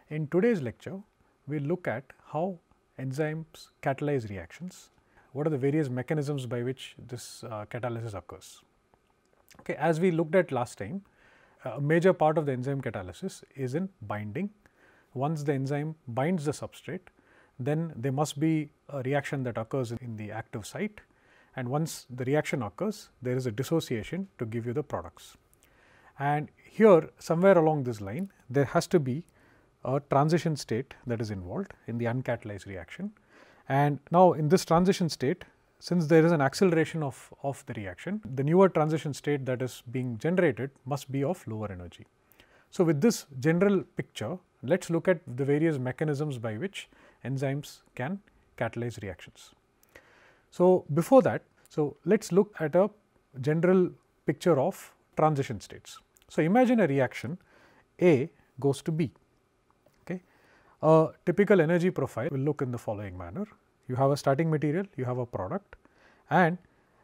In today's lecture, we will look at how enzymes catalyze reactions, what are the various mechanisms by which this catalysis occurs. Okay, as we looked at last time, a major part of the enzyme catalysis is in binding. Once the enzyme binds the substrate, then there must be a reaction that occurs in the active site, and once the reaction occurs, there is a dissociation to give you the products. And here somewhere along this line, there has to be a transition state that is involved in the uncatalyzed reaction. And now in this transition state, since there is an acceleration of the reaction, the newer transition state that is being generated must be of lower energy. So, with this general picture, let us look at the various mechanisms by which enzymes can catalyze reactions. So, before that, let us look at a general picture of transition states. So, imagine a reaction A goes to B. Okay. A typical energy profile will look in the following manner. You have a starting material, you have a product, and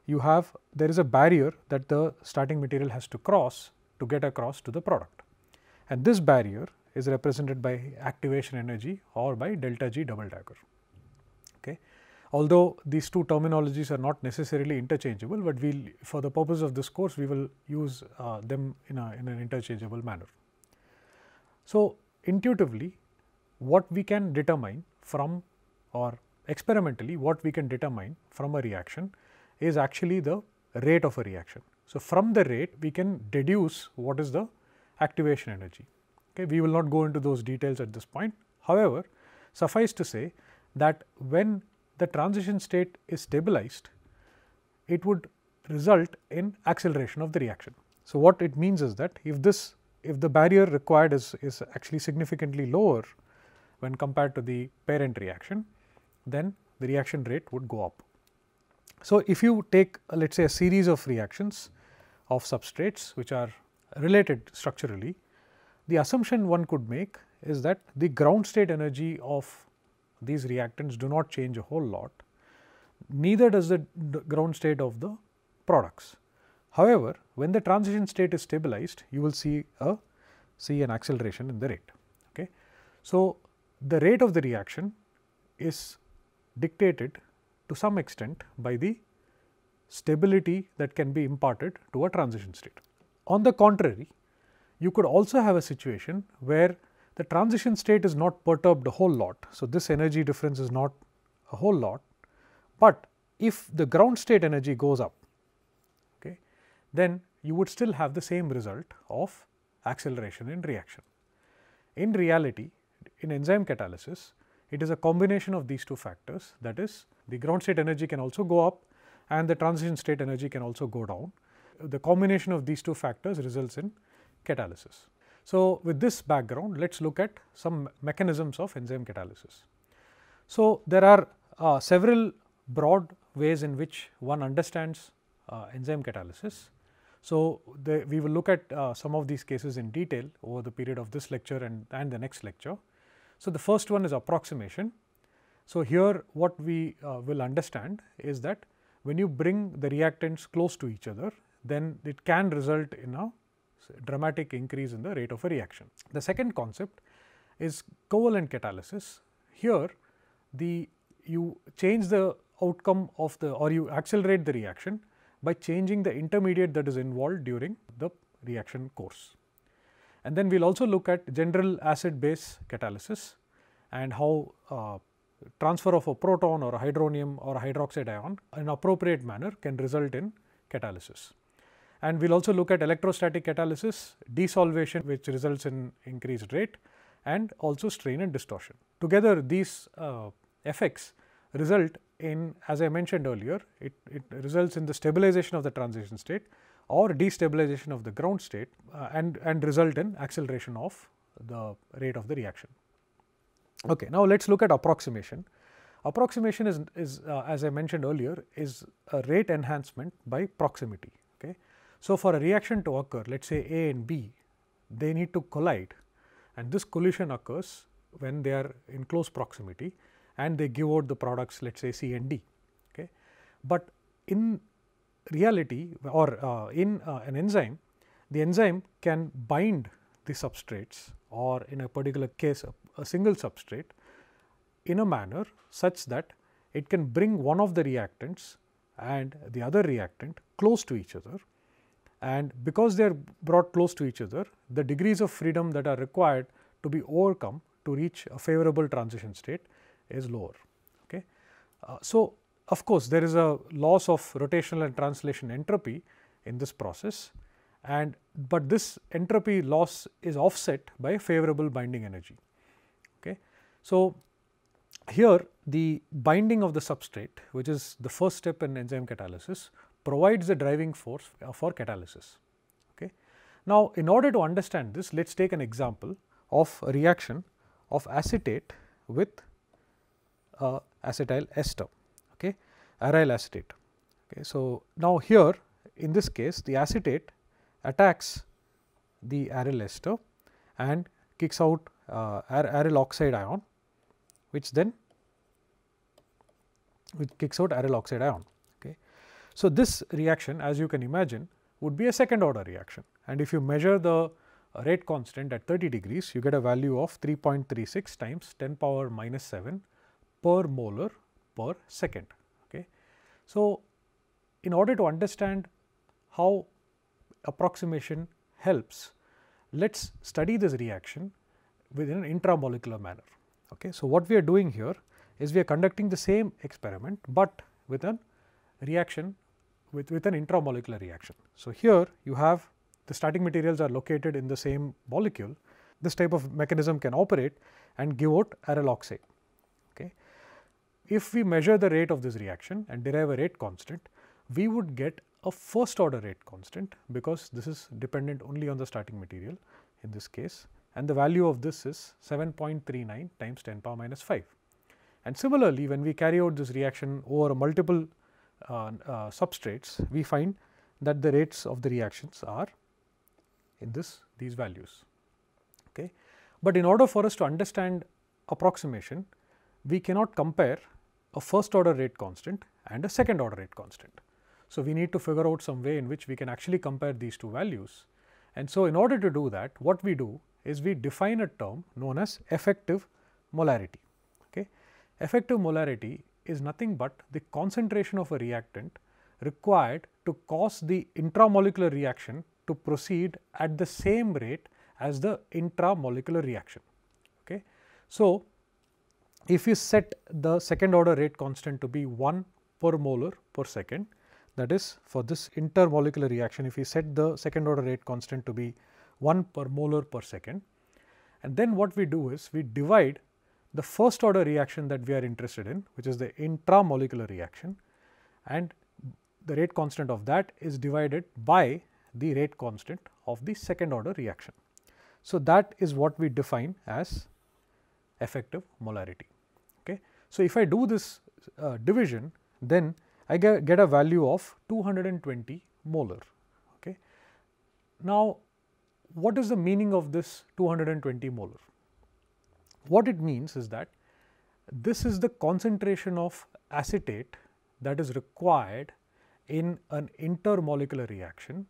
there is a barrier that the starting material has to cross to get across to the product. And this barrier is represented by activation energy or by delta G double dagger. Okay. Although these two terminologies are not necessarily interchangeable, but for the purpose of this course, we will use them in an interchangeable manner. So, intuitively, what we can determine from, or experimentally what we can determine from a reaction is actually the rate of a reaction. So, from the rate we can deduce what is the activation energy. Okay. We will not go into those details at this point. However, suffice to say that when the transition state is stabilized, it would result in acceleration of the reaction. So, what it means is that if the barrier required is actually significantly lower when compared to the parent reaction, then the reaction rate would go up. So, if you take let us say a series of reactions of substrates which are related structurally, the assumption one could make is that the ground state energy of these reactants do not change a whole lot, neither does the ground state of the products. However, when the transition state is stabilized, you will see an acceleration in the rate. Okay. So, the rate of the reaction is dictated to some extent by the stability that can be imparted to a transition state. On the contrary, you could also have a situation where the transition state is not perturbed a whole lot. So, this energy difference is not a whole lot, but if the ground state energy goes up, okay, then you would still have the same result of acceleration in reaction. In reality, in enzyme catalysis, it is a combination of these two factors, that is, the ground state energy can also go up and the transition state energy can also go down. The combination of these two factors results in catalysis. So, with this background, let us look at some mechanisms of enzyme catalysis. So, there are several broad ways in which one understands enzyme catalysis. So, we will look at some of these cases in detail over the period of this lecture and the next lecture. So, the first one is approximation. So, here what we will understand is that when you bring the reactants close to each other, then it can result in a dramatic increase in the rate of a reaction. The second concept is covalent catalysis. Here you change the outcome of or you accelerate the reaction by changing the intermediate that is involved during the reaction course. And then we will also look at general acid base catalysis and how transfer of a proton or a hydronium or a hydroxide ion in an appropriate manner can result in catalysis. And we will also look at electrostatic catalysis, desolvation which results in increased rate, and also strain and distortion. Together these effects result in, as I mentioned earlier, it results in the stabilization of the transition state or destabilization of the ground state and result in acceleration of the rate of the reaction. Okay, now let us look at approximation. Approximation is as I mentioned earlier, is a rate enhancement by proximity. Okay. So, for a reaction to occur, let us say A and B, they need to collide, and this collision occurs when they are in close proximity and they give out the products, let us say C and D. Okay. But in reality or in an enzyme, the enzyme can bind the substrates or in a particular case a single substrate in a manner such that it can bring one of the reactants and the other reactant close to each other, and because they are brought close to each other, the degrees of freedom that are required to be overcome to reach a favorable transition state is lower. Okay. So, of course, there is a loss of rotational and translation entropy in this process, but this entropy loss is offset by a favorable binding energy. Okay. So, here the binding of the substrate, which is the first step in enzyme catalysis, provides the driving force for catalysis. Okay. Now, in order to understand this, let us take an example of a reaction of acetate with acetyl ester, okay, aryl acetate. Okay. So, now here in this case the acetate attacks the aryl ester and kicks out aryl oxide ion, which kicks out aryl oxide ion. Okay. So, this reaction, as you can imagine, would be a second order reaction, and if you measure the rate constant at 30 degrees, you get a value of 3.36 times 10 power minus 7 per molar per second. Okay. So, in order to understand how approximation helps, let us study this reaction within an intramolecular manner. Okay. So, what we are doing here is we are conducting the same experiment, but with a reaction with an intramolecular reaction. So, here you have the starting materials are located in the same molecule. This type of mechanism can operate and give out aryl oxide. Okay. If we measure the rate of this reaction and derive a rate constant, we would get a first order rate constant, because this is dependent only on the starting material in this case, and the value of this is 7.39 times 10 power minus 5. And similarly, when we carry out this reaction over multiple substrates, we find that the rates of the reactions are in these values. Okay. But in order for us to understand approximation, we cannot compare a first order rate constant and a second order rate constant. So, we need to figure out some way in which we can actually compare these two values. And so, in order to do that, what we do is we define a term known as effective molarity. Okay. Effective molarity is nothing but the concentration of a reactant required to cause the intramolecular reaction to proceed at the same rate as the intramolecular reaction. Okay. So, if you set the second order rate constant to be 1 per molar per second, that is for this intermolecular reaction, if we set the second order rate constant to be 1 per molar per second, and then what we do is we divide the first order reaction that we are interested in, which is the intramolecular reaction, and the rate constant of that is divided by the rate constant of the second order reaction. So, that is what we define as effective molarity. Okay. So, if I do this division, then I get a value of 220 molar. Okay. Now, what is the meaning of this 220 molar? What it means is that this is the concentration of acetate that is required in an intermolecular reaction,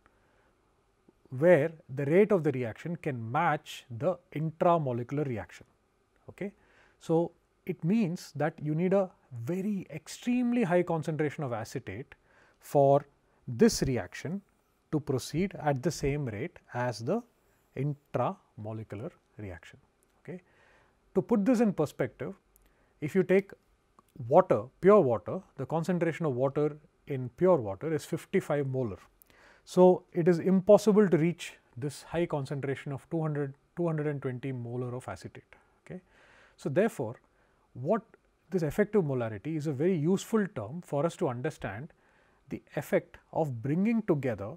where the rate of the reaction can match the intramolecular reaction. Okay. So, it means that you need a very extremely high concentration of acetate for this reaction to proceed at the same rate as the intramolecular reaction. Okay. To put this in perspective, if you take water, pure water, the concentration of water in pure water is 55 molar. So, it is impossible to reach this high concentration of 220 molar of acetate. Okay. So, therefore, what this effective molarity is a very useful term for us to understand the effect of bringing together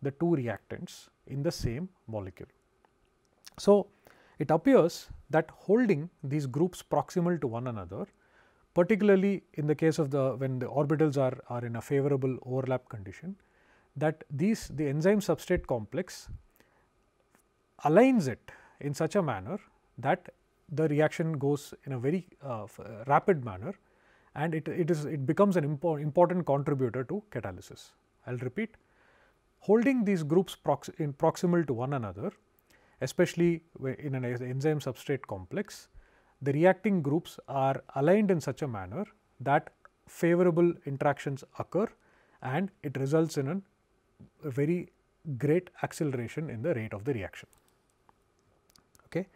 the two reactants in the same molecule. So, it appears that holding these groups proximal to one another, particularly in the case of when the orbitals are in a favorable overlap condition, that the enzyme substrate complex aligns it in such a manner that the reaction goes in a very rapid manner, and it becomes an important contributor to catalysis. I will repeat, holding these groups proximal to one another especially in an enzyme substrate complex, the reacting groups are aligned in such a manner that favorable interactions occur and it results in a very great acceleration in the rate of the reaction. Okay.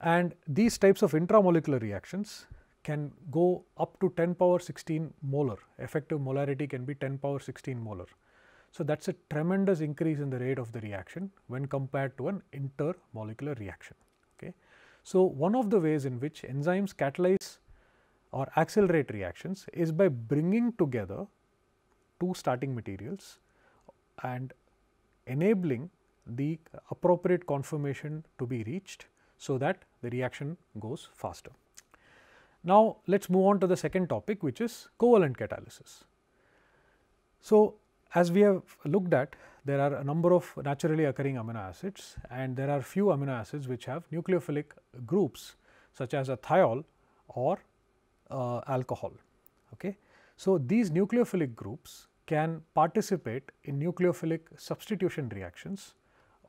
And these types of intramolecular reactions can go up to 10 power 16 molar, effective molarity can be 10 power 16 molar. So, that is a tremendous increase in the rate of the reaction when compared to an intermolecular reaction. Okay. So, one of the ways in which enzymes catalyze or accelerate reactions is by bringing together two starting materials and enabling the appropriate conformation to be reached, so that the reaction goes faster. Now, let us move on to the second topic, which is covalent catalysis. So, as we have looked at, there are a number of naturally occurring amino acids and there are few amino acids which have nucleophilic groups such as a thiol or alcohol. Okay. So, these nucleophilic groups can participate in nucleophilic substitution reactions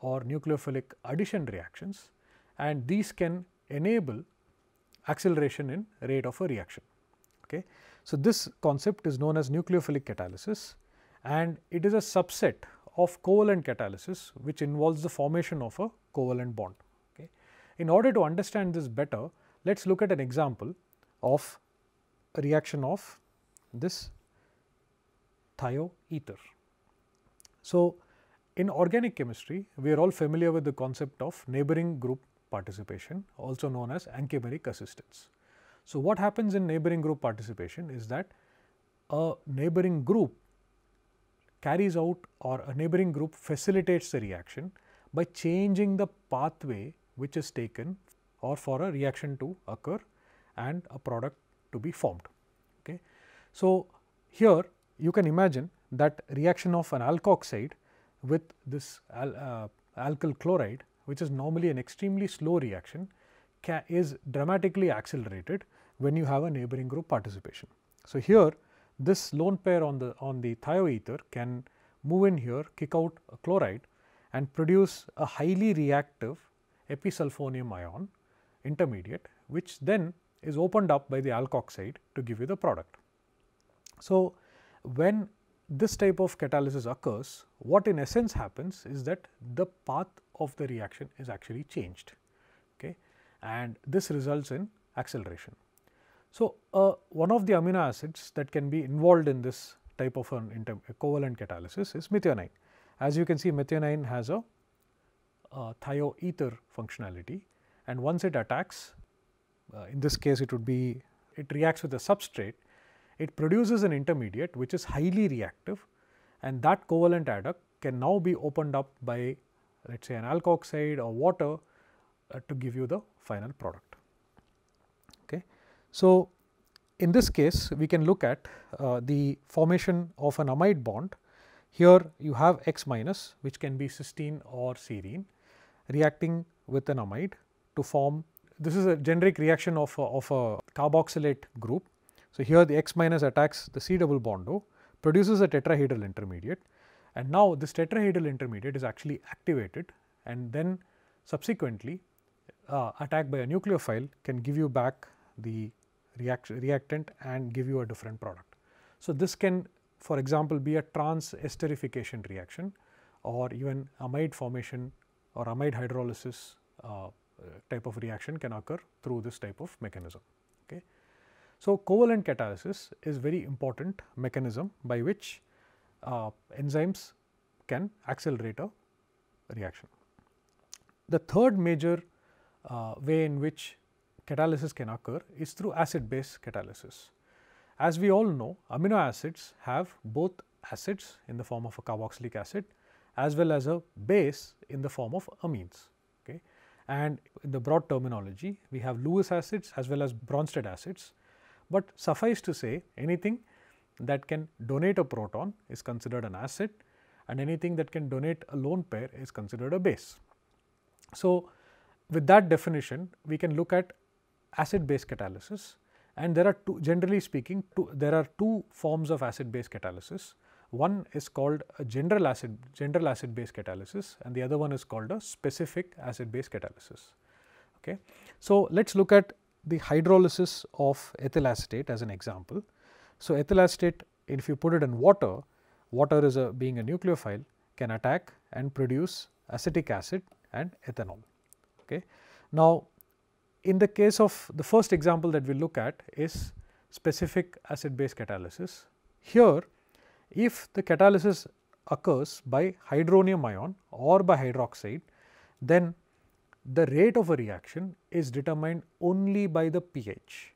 or nucleophilic addition reactions, and these can enable acceleration in rate of a reaction. Okay. So, this concept is known as nucleophilic catalysis, and it is a subset of covalent catalysis which involves the formation of a covalent bond. Okay. In order to understand this better, let us look at an example of a reaction of this thioether. So, in organic chemistry, we are all familiar with the concept of neighboring group participation, also known as ankymeric assistance. So, what happens in neighboring group participation is that a neighboring group carries out, or a neighboring group facilitates the reaction by changing the pathway which is taken or for a reaction to occur and a product to be formed. Okay. So, here you can imagine that reaction of an alkoxide with this alkyl chloride, which is normally an extremely slow reaction, is dramatically accelerated when you have a neighboring group participation. So, here this lone pair on the thioether can move in here, kick out a chloride and produce a highly reactive episulfonium ion intermediate, which then is opened up by the alkoxide to give you the product. So, when this type of catalysis occurs, what in essence happens is that the path of the reaction is actually changed, okay, and this results in acceleration. So, one of the amino acids that can be involved in this type of a covalent catalysis is methionine. As you can see, methionine has a thioether functionality, and once it attacks, in this case it would be, it reacts with a substrate, it produces an intermediate which is highly reactive, and that covalent adduct can now be opened up by, let us say, an alkoxide or water to give you the final product. Okay. So, in this case we can look at the formation of an amide bond. Here you have X minus, which can be cysteine or serine, reacting with an amide to form, this is a generic reaction of a carboxylate group. So, here the X minus attacks the C double bond O, produces a tetrahedral intermediate, and now this tetrahedral intermediate is actually activated and then subsequently attacked by a nucleophile can give you back the reactant and give you a different product. So, this can, for example, be a trans esterification reaction or even amide formation or amide hydrolysis type of reaction can occur through this type of mechanism. Okay. So, covalent catalysis is very important mechanism by which enzymes can accelerate a reaction. The third major way in which catalysis can occur is through acid base catalysis. As we all know, amino acids have both acids in the form of a carboxylic acid as well as a base in the form of amines. Okay. And in the broad terminology, we have Lewis acids as well as Bronsted acids, but suffice to say, anything that can donate a proton is considered an acid, and anything that can donate a lone pair is considered a base. So, with that definition, we can look at acid base catalysis, and there are two, generally speaking, there are two forms of acid base catalysis. One is called a general acid base catalysis, and the other one is called a specific acid base catalysis. Okay. So, let us look at the hydrolysis of ethyl acetate as an example. So, ethyl acetate, if you put it in water, water is being a nucleophile, can attack and produce acetic acid and ethanol. Okay. Now, in the case of the first example that we look at is specific acid base catalysis. Here, if the catalysis occurs by hydronium ion or by hydroxide, then the rate of a reaction is determined only by the pH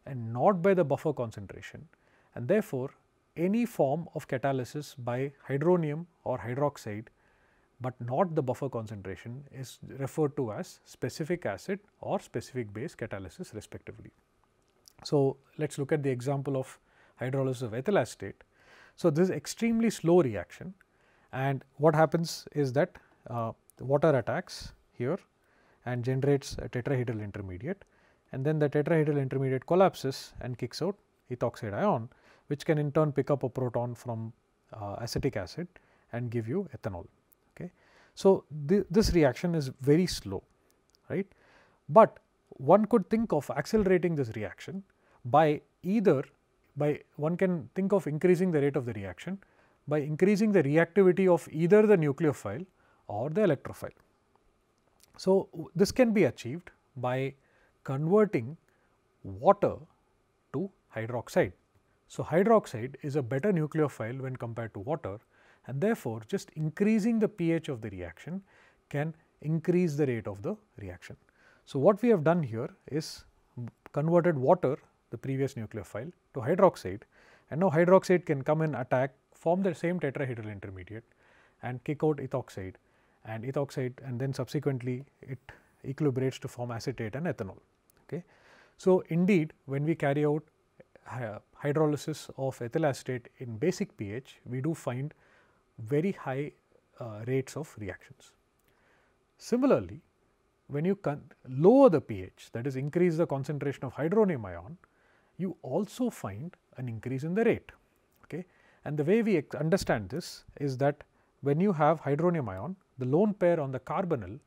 and not by the buffer concentration, and therefore, any form of catalysis by hydronium or hydroxide, but not the buffer concentration, is referred to as specific acid or specific base catalysis respectively. So, let us look at the example of hydrolysis of ethyl acetate. So, this is extremely slow reaction, and what happens is that the water attacks here and generates a tetrahedral intermediate, and then the tetrahedral intermediate collapses and kicks out ethoxide ion, which can in turn pick up a proton from acetic acid and give you ethanol. Okay. So, this reaction is very slow, right, but one could think of accelerating this reaction by one can think of increasing the rate of the reaction by increasing the reactivity of either the nucleophile or the electrophile. So, this can be achieved by converting water to hydroxide. So, hydroxide is a better nucleophile when compared to water, and therefore, just increasing the pH of the reaction can increase the rate of the reaction. So, what we have done here is converted water, the previous nucleophile, to hydroxide, and now hydroxide can come and attack, form the same tetrahedral intermediate and kick out ethoxide, and then subsequently it equilibrates to form acetate and ethanol. Okay. So, indeed, when we carry out hydrolysis of ethyl acetate in basic pH, we do find very high rates of reactions. Similarly, when you lower the pH, that is increase the concentration of hydronium ion, you also find an increase in the rate. Okay. And the way we understand this is that when you have hydronium ion, the lone pair on the carbonyl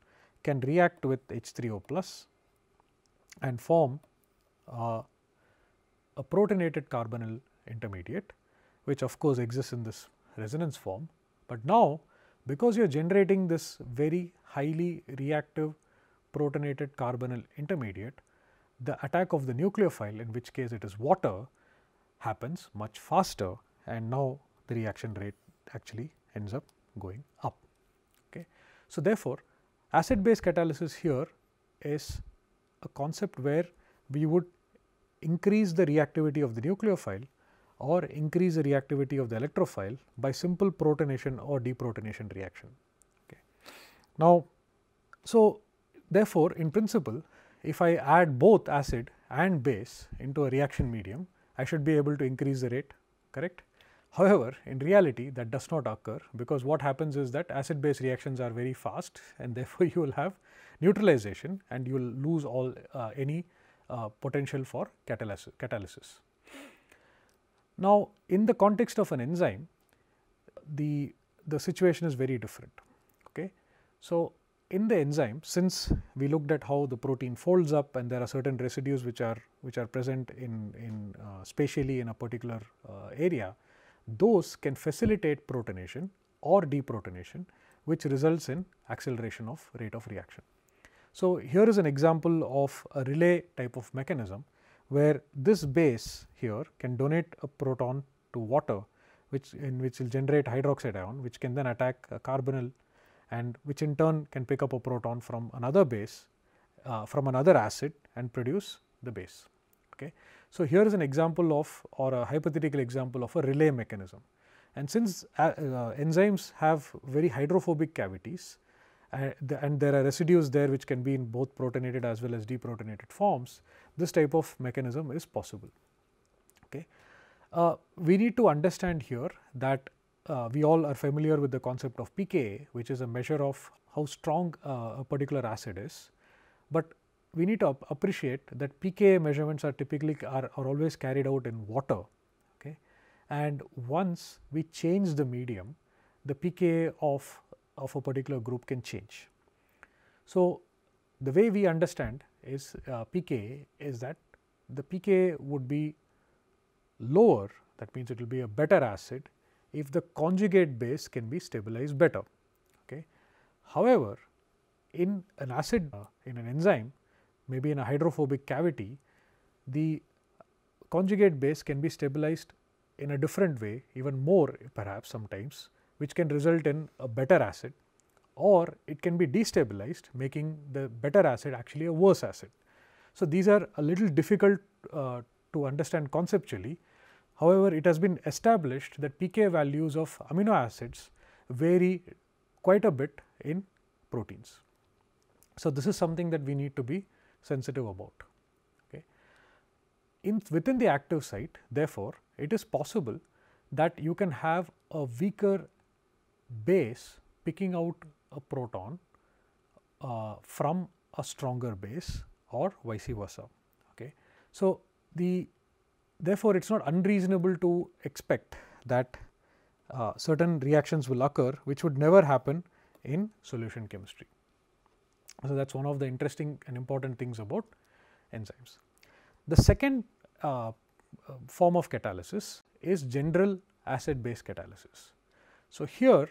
can react with H3O plus and form a protonated carbonyl intermediate, which of course exists in this resonance form. But now, because you are generating this very highly reactive protonated carbonyl intermediate, the attack of the nucleophile, in which case it is water, happens much faster, and now the reaction rate actually ends up going up. Okay. So, therefore, acid base catalysis here is a concept where we would increase the reactivity of the nucleophile or increase the reactivity of the electrophile by simple protonation or deprotonation reaction. Okay. Now, so therefore, in principle, if I add both acid and base into a reaction medium, I should be able to increase the rate, correct? However, in reality that does not occur, because what happens is that acid base reactions are very fast, and therefore, you will have neutralization and you will lose all any potential for catalysis. Now, in the context of an enzyme, the situation is very different. Okay. So, in the enzyme, since we looked at how the protein folds up and there are certain residues which are present in spatially in a particular area, those can facilitate protonation or deprotonation, which results in acceleration of rate of reaction. So, here is an example of a relay type of mechanism, where this base here can donate a proton to water, which will generate hydroxide ion, which can then attack a carbonyl, and which in turn can pick up a proton from another base, from another acid, and produce the base. Okay. So, here is an example of, or a hypothetical example of, a relay mechanism. And since enzymes have very hydrophobic cavities, and there are residues there which can be in both protonated as well as deprotonated forms, this type of mechanism is possible. Okay. We need to understand here that we all are familiar with the concept of pKa, which is a measure of how strong a particular acid is, but we need to appreciate that pKa measurements are typically are always carried out in water. Okay. and once we change the medium, the pKa of a particular group can change. So, the way we understand is pKa is that the pKa would be lower, that means it will be a better acid if the conjugate base can be stabilized better. Okay. However, in an acid in an enzyme, maybe in a hydrophobic cavity, the conjugate base can be stabilized in a different way, even more perhaps sometimes, which can result in a better acid, or it can be destabilized, making the better acid actually a worse acid. So, these are a little difficult to understand conceptually. However, it has been established that pKa values of amino acids vary quite a bit in proteins. So, this is something that we need to be sensitive about. Okay. Within the active site, therefore, it is possible that you can have a weaker base picking out a proton from a stronger base, or vice versa. Okay. So, therefore, it is not unreasonable to expect that certain reactions will occur which would never happen in solution chemistry. So, that is one of the interesting and important things about enzymes. The second form of catalysis is general acid base catalysis. So, here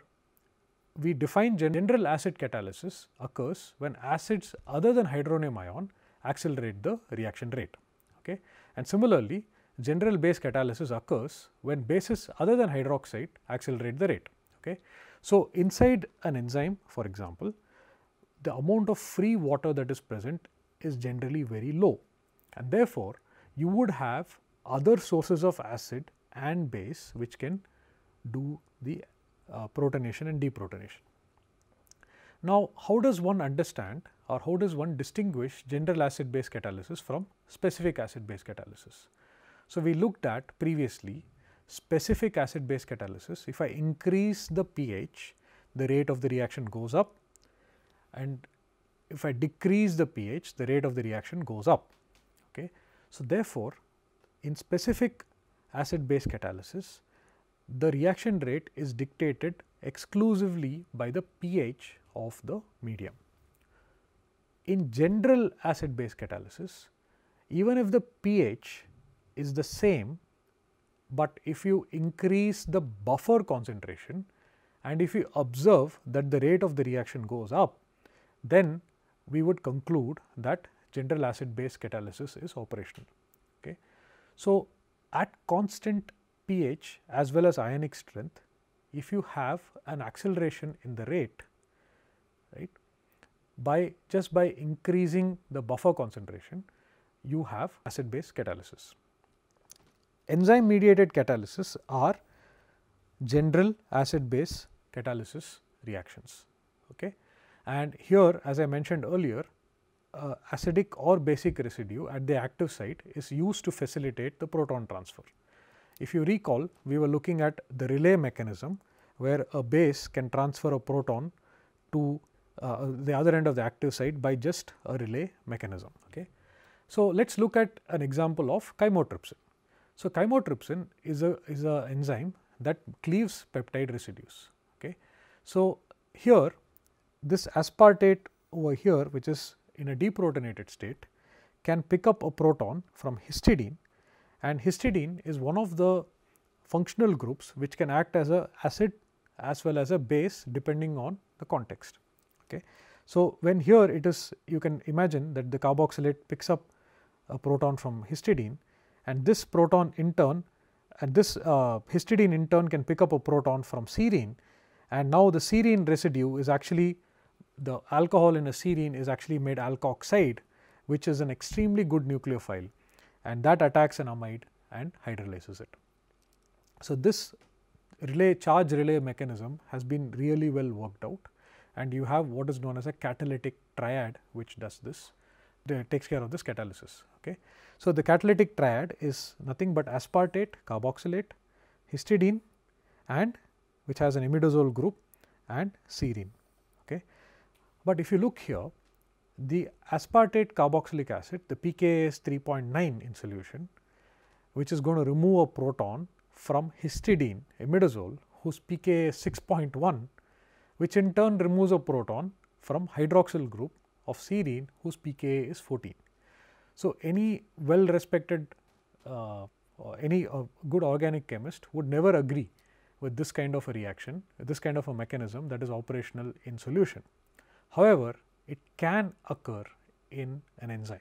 we define general acid catalysis occurs when acids other than hydronium ion accelerate the reaction rate. Okay. And similarly, general base catalysis occurs when bases other than hydroxide accelerate the rate. Okay. So, inside an enzyme, for example, the amount of free water that is present is generally very low, and therefore, you would have other sources of acid and base which can do the protonation and deprotonation. Now, how does one understand, or how does one distinguish general acid base catalysis from specific acid base catalysis? So, we looked at previously specific acid base catalysis. If I increase the pH, the rate of the reaction goes up, and if I decrease the pH, the rate of the reaction goes up. Okay. So, therefore, in specific acid base catalysis, the reaction rate is dictated exclusively by the pH of the medium. In general acid base catalysis, even if the pH is the same, but if you increase the buffer concentration and if you observe that the rate of the reaction goes up, then we would conclude that general acid base catalysis is operational. Okay. So, at constant pH as well as ionic strength, if you have an acceleration in the rate, right, just by increasing the buffer concentration, you have acid base catalysis. Enzyme mediated catalysis are general acid base catalysis reactions. Okay. And here, as I mentioned earlier, acidic or basic residue at the active site is used to facilitate the proton transfer. If you recall, we were looking at the relay mechanism, where a base can transfer a proton to the other end of the active site by just a relay mechanism. Okay. So, let us look at an example of chymotrypsin. So, chymotrypsin is a enzyme that cleaves peptide residues. Okay. So, here this aspartate over here, which is in a deprotonated state, can pick up a proton from histidine, and histidine is one of the functional groups which can act as a acid as well as a base depending on the context. Okay. So, when here it is, you can imagine that the carboxylate picks up a proton from histidine, and this proton in turn, and this histidine in turn can pick up a proton from serine, and now the serine residue is actually, the alcohol in a serine is actually made alkoxide, which is an extremely good nucleophile, and that attacks an amide and hydrolyzes it. So, this charge relay mechanism has been really well worked out, and you have what is known as a catalytic triad which does this, takes care of this catalysis. Okay. So, the catalytic triad is nothing but aspartate, carboxylate, histidine, and which has an imidazole group, and serine. Okay. But if you look here, the aspartate carboxylic acid, the pKa is 3.9 in solution, which is going to remove a proton from histidine, imidazole, whose pKa is 6.1, which in turn removes a proton from hydroxyl group of serine, whose pKa is 14. So, any well respected any good organic chemist would never agree with this kind of a reaction, this kind of a mechanism that is operational in solution. However, it can occur in an enzyme.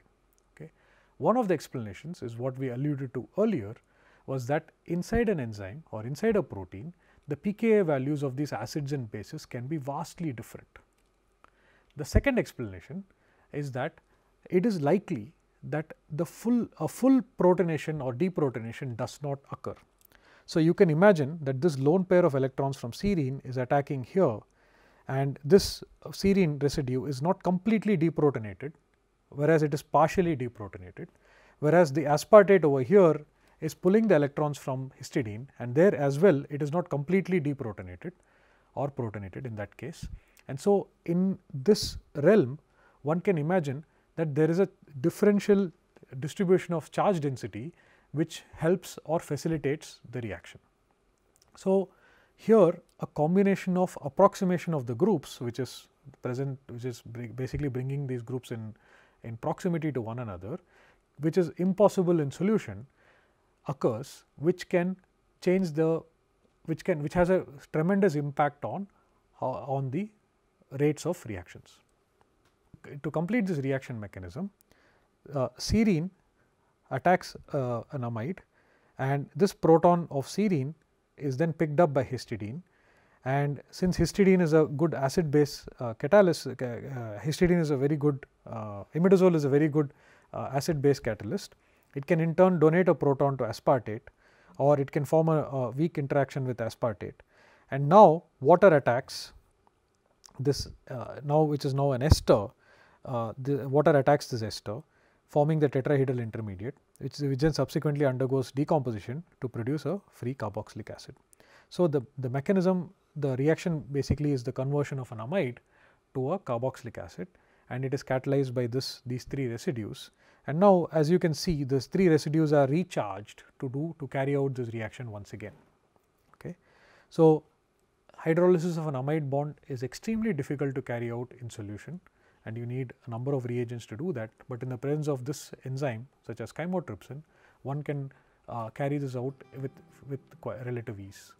Okay. One of the explanations is what we alluded to earlier, was that inside an enzyme or inside a protein, the pKa values of these acids and bases can be vastly different. The second explanation is that it is likely that a full protonation or deprotonation does not occur. So, you can imagine that this lone pair of electrons from serine is attacking here, and this serine residue is not completely deprotonated, whereas it is partially deprotonated, whereas the aspartate over here is pulling the electrons from histidine, and there as well it is not completely deprotonated or protonated in that case. And so, in this realm one can imagine that there is a differential distribution of charge density which helps or facilitates the reaction. So, here a combination of approximation of the groups which is present, which is basically bringing these groups in proximity to one another, which is impossible in solution, occurs, which can change the which has a tremendous impact on the rates of reactions. To complete this reaction mechanism, serine attacks an amide, and this proton of serine is then picked up by histidine, and since histidine is a good acid base catalyst, histidine is a very good imidazole is a very good acid base catalyst. It can in turn donate a proton to aspartate, or it can form a weak interaction with aspartate, and now water attacks this which is now an ester. The water attacks this ester, forming the tetrahedral intermediate, which then subsequently undergoes decomposition to produce a free carboxylic acid. So, the mechanism, the reaction basically is the conversion of an amide to a carboxylic acid, and it is catalyzed by these three residues. And now, as you can see, these three residues are recharged to carry out this reaction once again. Okay. So, hydrolysis of an amide bond is extremely difficult to carry out in solution, and you need a number of reagents to do that, but in the presence of this enzyme such as chymotrypsin, one can carry this out with relative ease.